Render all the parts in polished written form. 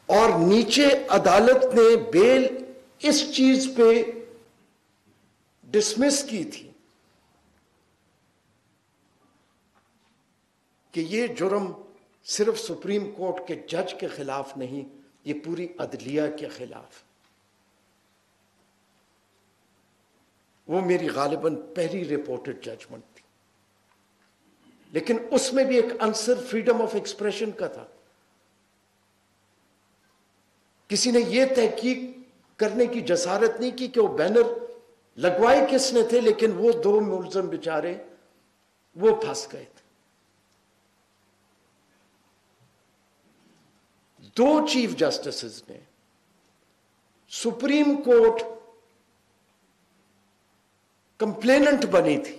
اور نیچے عدالت نے بیل اس چیز پہ ڈسمس کی تھی کہ یہ جرم صرف سپریم کورٹ کے جج کے خلاف نہیں، یہ پوری عدلیہ کے خلاف۔ وہ میری غالباً پہلی رپورٹڈ ججمنٹ تھی، لیکن اس میں بھی ایک عنصر فریڈم آف ایکسپریشن کا تھا۔ کسی نے یہ تحقیق کرنے کی جسارت نہیں کی کہ وہ بینر لگوائے کس نے تھے، لیکن وہ دو ملزم بیچارے وہ پھنس گئے تھے۔ دو چیف جسٹسز نے سپریم کورٹ کمپلیننٹ بنی تھی،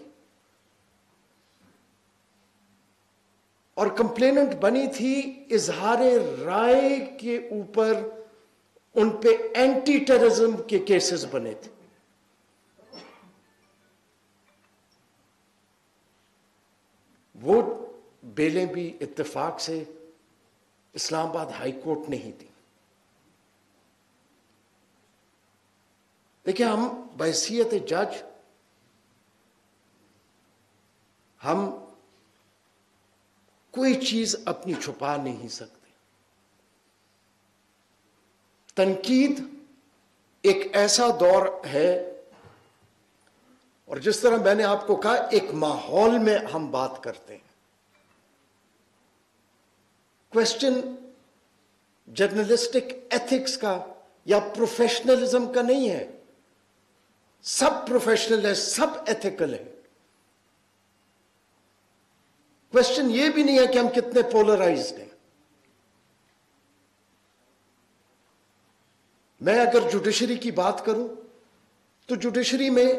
اور کمپلیننٹ بنی تھی اظہار رائے کے اوپر، ان پہ اینٹی ٹیررزم کے کیسز بنے تھے۔ وہ بیلیں بھی اتفاق سے اسلام آباد ہائی کورٹ نے ہی دی۔ دیکھیں، ہم بحیثیت جج ہم کوئی چیز اپنی چھپا نہیں سکتے۔ تنقید ایک ایسا دور ہے، اور جس طرح میں نے آپ کو کہا، ایک ماحول میں ہم بات کرتے ہیں۔ کوشچن جرنلسٹک ایتھکس کا یا پروفیشنلزم کا نہیں ہے۔ سب پروفیشنل ہے، سب ایتھیکل ہے۔ کوشچن یہ بھی نہیں ہے کہ ہم کتنے پولرائزڈ ہیں۔ میں اگر جوڈیشری کی بات کروں تو جوڈیشری میں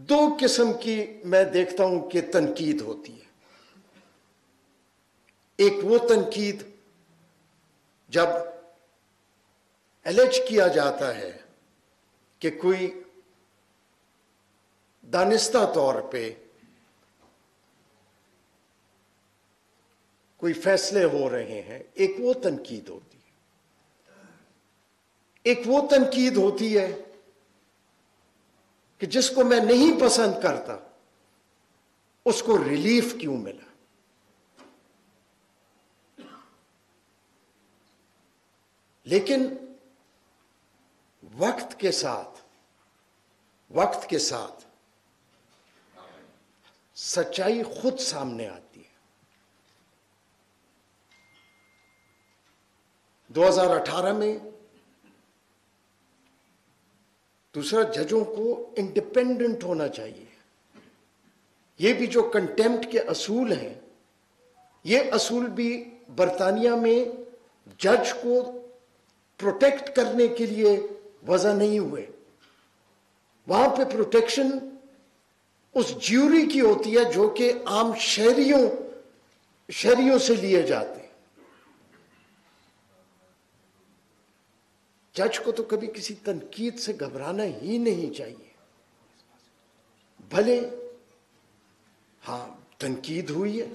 دو قسم کی میں دیکھتا ہوں کہ تنقید ہوتی ہے۔ ایک وہ تنقید جب الج کیا جاتا ہے کہ کوئی دانستہ طور پہ کوئی فیصلے ہو رہے ہیں، ایک وہ تنقید ہوتی ہے۔ ایک وہ تنقید ہوتی ہے کہ جس کو میں نہیں پسند کرتا اس کو ریلیف کیوں ملا۔ لیکن وقت کے ساتھ سچائی خود سامنے آتی ہے۔ 2018 میں دوسرا، ججوں کو انڈیپینڈنٹ ہونا چاہیے۔ یہ بھی جو کنٹیمپٹ کے اصول ہیں، یہ اصول بھی برطانیہ میں جج کو پروٹیکٹ کرنے کے لیے وضع نہیں ہوئے۔ وہاں پہ پروٹیکشن اس جیوری کی ہوتی ہے جو کہ عام شہریوں سے لیے جاتے ہیں۔ جج کو تو کبھی کسی تنقید سے گھبرانا ہی نہیں چاہیے۔ بھلے ہاں تنقید ہوئی ہے،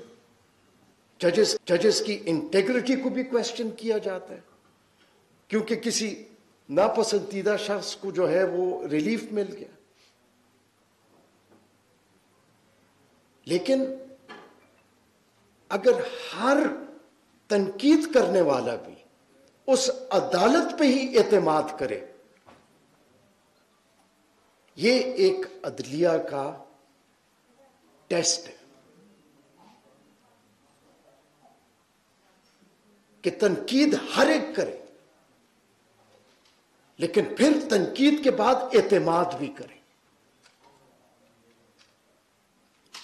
ججز کی انٹیگریٹی کو بھی کویسچن کیا جاتا ہے، کیونکہ کسی ناپسندیدہ شخص کو جو ہے وہ ریلیف مل گیا۔ لیکن اگر ہر تنقید کرنے والا بھی اس عدالت پہ ہی اعتماد کرے، یہ ایک عدلیہ کا ٹیسٹ ہے کہ تنقید ہر ایک کرے، لیکن پھر تنقید کے بعد اعتماد بھی کرے۔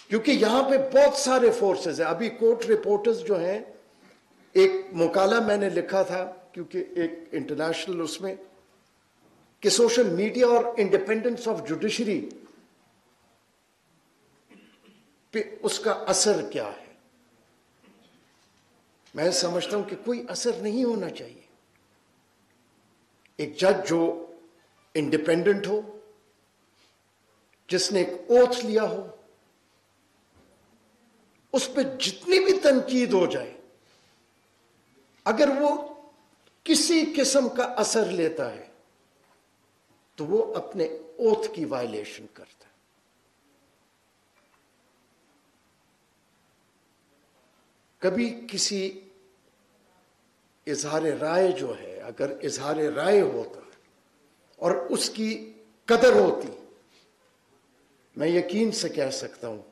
کیونکہ یہاں پہ بہت سارے فورسز ہیں۔ ابھی کورٹ رپورٹرز جو ہیں، ایک مقالہ میں نے لکھا تھا، کیونکہ ایک انٹرنیشنل اس میں، کہ سوشل میڈیا اور انڈیپینڈنس آف جوڈیشری پہ اس کا اثر کیا ہے۔ میں سمجھتا ہوں کہ کوئی اثر نہیں ہونا چاہیے۔ ایک جج جو انڈیپینڈنٹ ہو، جس نے ایک اوتھ لیا ہو، اس پہ جتنی بھی تنقید ہو جائے، اگر وہ کسی قسم کا اثر لیتا ہے تو وہ اپنے اوتھ کی وائلیشن کرتا ہے. کبھی کسی اظہار رائے جو ہے، اگر اظہار رائے ہوتا اور اس کی قدر ہوتی، میں یقین سے کہہ سکتا ہوں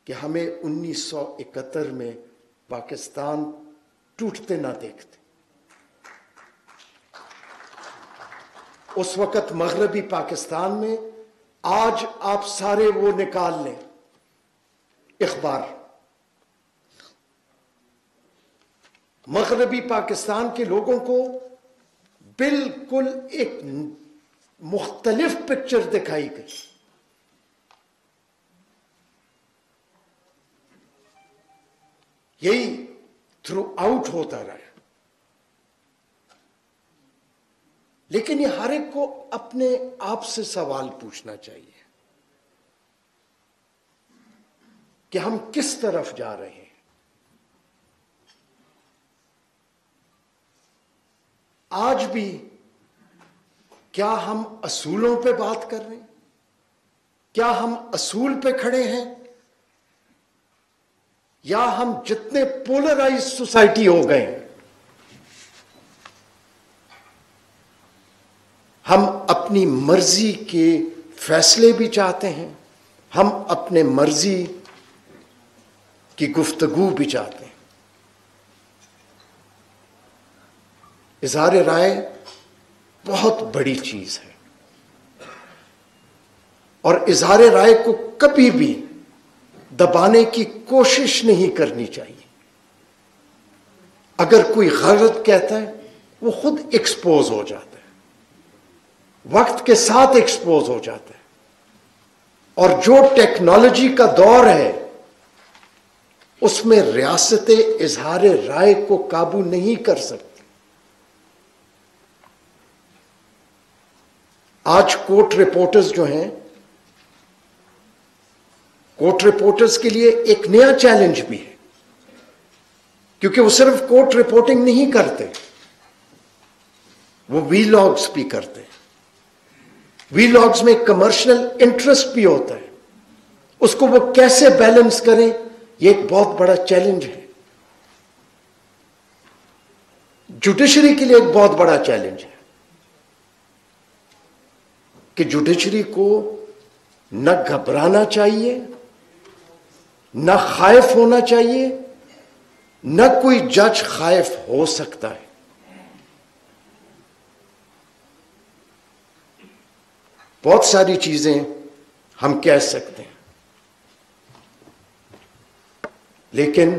کہ ہمیں 1971 میں پاکستان ٹوٹتے نہ دیکھتے. اس وقت مغربی پاکستان میں، آج آپ سارے وہ نکال لیں اخبار، مغربی پاکستان کے لوگوں کو بالکل ایک مختلف پکچر دکھائی گئی. یہی تھرو آؤٹ ہوتا رہا. لیکن یہ ہر ایک کو اپنے آپ سے سوال پوچھنا چاہیے کہ ہم کس طرف جا رہے ہیں. آج بھی کیا ہم اصولوں پہ بات کر رہے ہیں؟ کیا ہم اصول پہ کھڑے ہیں؟ یا ہم جتنے پولرائز سوسائٹی ہو گئے ہیں، ہم اپنی مرضی کے فیصلے بھی چاہتے ہیں، ہم اپنے مرضی کی گفتگو بھی چاہتے ہیں. اظہار رائے بہت بڑی چیز ہے، اور اظہار رائے کو کبھی بھی دبانے کی کوشش نہیں کرنی چاہیے. اگر کوئی غلط کہتا ہے وہ خود ایکسپوز ہو جاتا ہے، وقت کے ساتھ ایکسپوز ہو جاتا ہے. اور جو ٹیکنالوجی کا دور ہے اس میں ریاستیں اظہار رائے کو قابو نہیں کر سکتی. آج کورٹ رپورٹرز جو ہیں، کورٹ رپورٹرز کے لیے ایک نیا چیلنج بھی ہے، کیونکہ وہ صرف کورٹ رپورٹنگ نہیں کرتے، وہ وی لاگز بھی کرتے ہیں. وی لاگز میں کمرشل انٹرسٹ بھی ہوتا ہے، اس کو وہ کیسے بیلنس کریں، یہ ایک بہت بڑا چیلنج ہے. جوڈیشری کے لیے ایک بہت بڑا چیلنج ہے کہ جوڈیشری کو نہ گھبرانا چاہیے، نہ خائف ہونا چاہیے، نہ کوئی جج خائف ہو سکتا ہے. بہت ساری چیزیں ہم کہہ سکتے ہیں، لیکن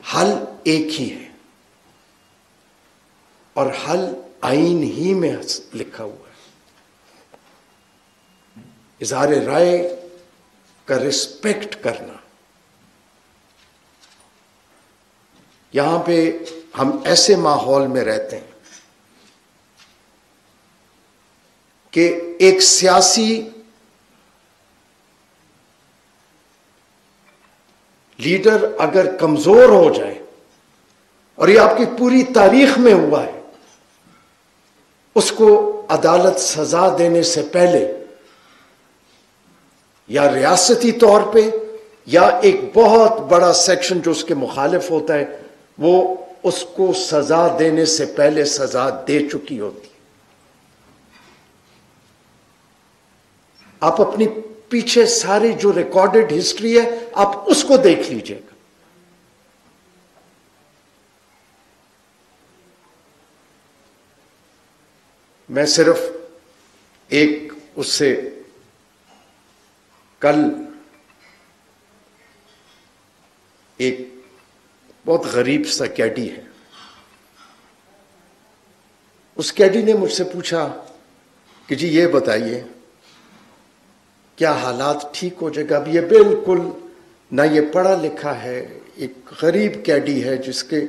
حل ایک ہی ہے، اور حل آئین ہی میں لکھا ہوا ہے. اظہار رائے کا رسپیکٹ کرنا. یہاں پہ ہم ایسے ماحول میں رہتے ہیں کہ ایک سیاسی لیڈر اگر کمزور ہو جائے، اور یہ آپ کی پوری تاریخ میں ہوا ہے، اس کو عدالت سزا دینے سے پہلے یا ریاستی طور پہ یا ایک بہت بڑا سیکشن جو اس کے مخالف ہوتا ہے، وہ اس کو سزا دینے سے پہلے سزا دے چکی ہوتی. آپ اپنی پیچھے ساری جو ریکارڈڈ ہسٹری ہے آپ اس کو دیکھ لیجئے گا. میں صرف ایک اس سے کل ایک بہت غریب سا کیڈی ہے، اس کیڈی نے مجھ سے پوچھا کہ جی یہ بتائیے کیا حالات ٹھیک ہو جائے گا. اب یہ بالکل نہ یہ پڑھا لکھا ہے، ایک غریب کیڈی ہے جس کے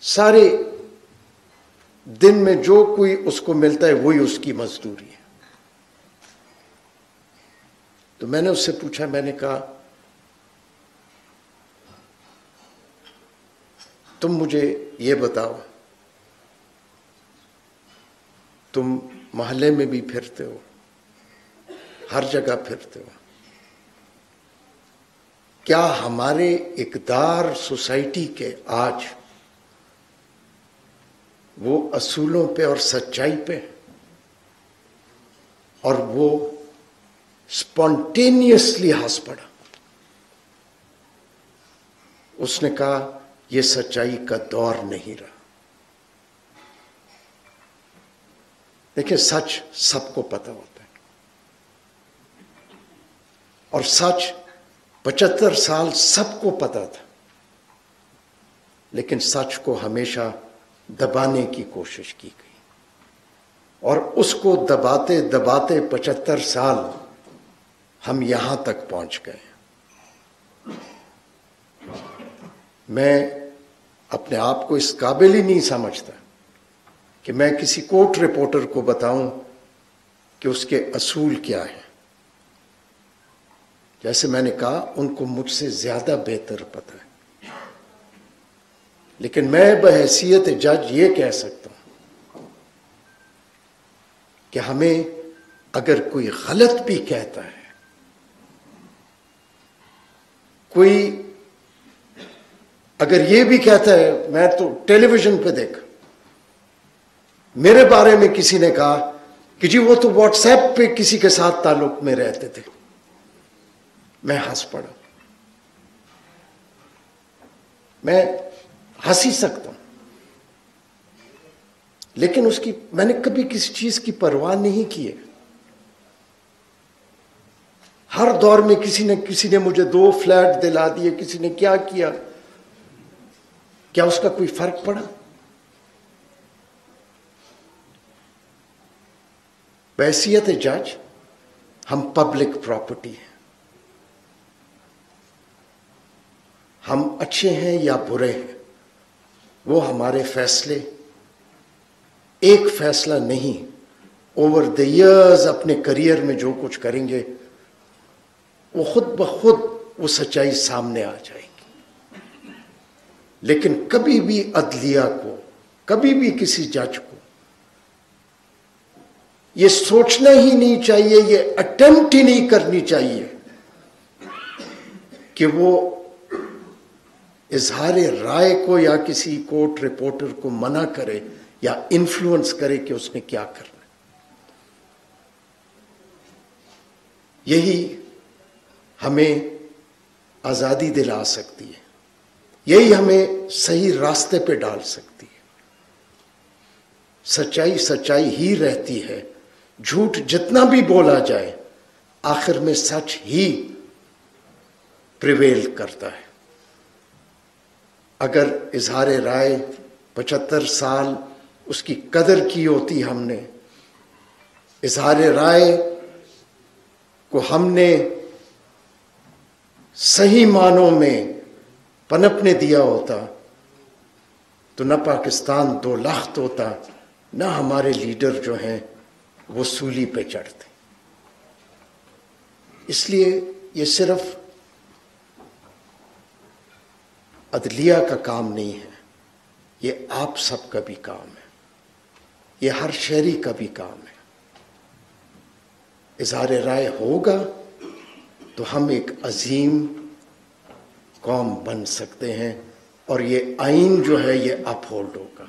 سارے دن میں جو کوئی اس کو ملتا ہے وہی اس کی مزدوری ہے. تو میں نے اس سے پوچھا، میں نے کہا تم مجھے یہ بتاؤ، تم محلے میں بھی پھرتے ہو، ہر جگہ پھرتے ہو، کیا ہمارے اقدار سوسائٹی کے آج وہ اصولوں پہ اور سچائی پہ، اور وہ اسپونٹینیسلی ہنس پڑا؟ اس نے کہا یہ سچائی کا دور نہیں رہا۔ دیکھیں، سچ سب کو پتہ ہوتا ہے، اور سچ 75 سال سب کو پتہ تھا، لیکن سچ کو ہمیشہ دبانے کی کوشش کی گئی، اور اس کو دباتے دباتے 75 سال ہم یہاں تک پہنچ گئے۔ میں اپنے آپ کو اس قابل ہی نہیں سمجھتا کہ میں کسی کورٹ رپورٹر کو بتاؤں کہ اس کے اصول کیا ہیں۔ جیسے میں نے کہا، ان کو مجھ سے زیادہ بہتر پتہ ہے، لیکن میں بحیثیت جج یہ کہہ سکتا ہوں کہ ہمیں اگر کوئی غلط بھی کہتا ہے، کوئی اگر یہ بھی کہتا ہے، میں تو ٹیلی ویژن پہ دیکھا، میرے بارے میں کسی نے کہا کہ جی وہ تو واٹس ایپ پہ کسی کے ساتھ تعلق میں رہتے تھے، میں ہنس پڑا۔ میں ہنس ہی سکتا ہوں، لیکن اس کی میں نے کبھی کسی چیز کی پرواہ نہیں کی ہے۔ ہر دور میں کسی نے مجھے 2 فلیٹ دلا دیے، کسی نے کیا کیا، کیا اس کا کوئی فرق پڑا؟ بحیثیت جج ہم پبلک پراپرٹی ہیں، ہم اچھے ہیں یا برے ہیں، وہ ہمارے فیصلے ایک فیصلہ نہیں، اوور دا ایئرز اپنے کریئر میں جو کچھ کریں گے وہ خود بخود وہ سچائی سامنے آ جائے گی۔ لیکن کبھی بھی عدلیہ کو، کبھی بھی کسی جج کو یہ سوچنا ہی نہیں چاہیے، یہ اٹیمپٹ ہی نہیں کرنی چاہیے کہ وہ اظہار رائے کو یا کسی کورٹ رپورٹر کو منع کرے یا انفلوئنس کرے کہ اس نے کیا کرنا ہے۔ یہی ہمیں آزادی دلا سکتی ہے، یہی ہمیں صحیح راستے پہ ڈال سکتی ہے۔ سچائی سچائی ہی رہتی ہے، جھوٹ جتنا بھی بولا جائے آخر میں سچ ہی پریویل کرتا ہے۔ اگر اظہار رائے 75 سال اس کی قدر کی ہوتی، ہم نے اظہار رائے کو ہم نے صحیح معنوں میں پنپنے دیا ہوتا، تو نہ پاکستان 2 لخت ہوتا، نہ ہمارے لیڈر جو ہیں وہ سولی پہ چڑھتے۔ اس لیے یہ صرف عدلیہ کا کام نہیں ہے، یہ آپ سب کا بھی کام ہے، یہ ہر شہری کا بھی کام ہے۔ اظہار رائے ہوگا تو ہم ایک عظیم قوم بن سکتے ہیں، اور یہ آئین جو ہے یہ اپ ہولڈ ہوگا۔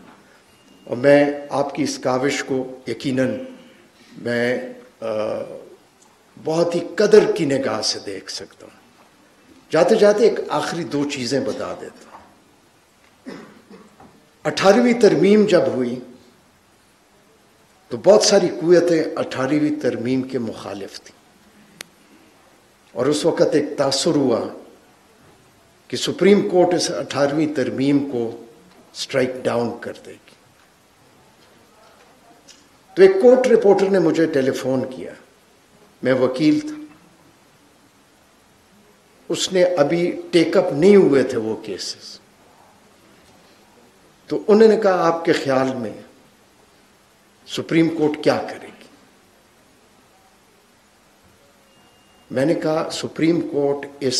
اور میں آپ کی اس کاوش کو یقیناً میں بہت ہی قدر کی نگاہ سے دیکھ سکتا ہوں۔ جاتے جاتے ایک آخری 2 چیزیں بتا دیتا ہوں۔ 18ویں ترمیم جب ہوئی تو بہت ساری قوتیں 18ویں ترمیم کے مخالف تھیں، اور اس وقت ایک تاثر ہوا کہ سپریم کورٹ اس 18ویں ترمیم کو سٹرائک ڈاؤن کر دے گی۔ تو ایک کورٹ رپورٹر نے مجھے ٹیلی فون کیا، میں وکیل تھا، اس نے ابھی ٹیک اپ نہیں ہوئے تھے وہ کیسز، تو انہوں نے کہا آپ کے خیال میں سپریم کورٹ کیا کرے گی؟ میں نے کہا سپریم کورٹ اس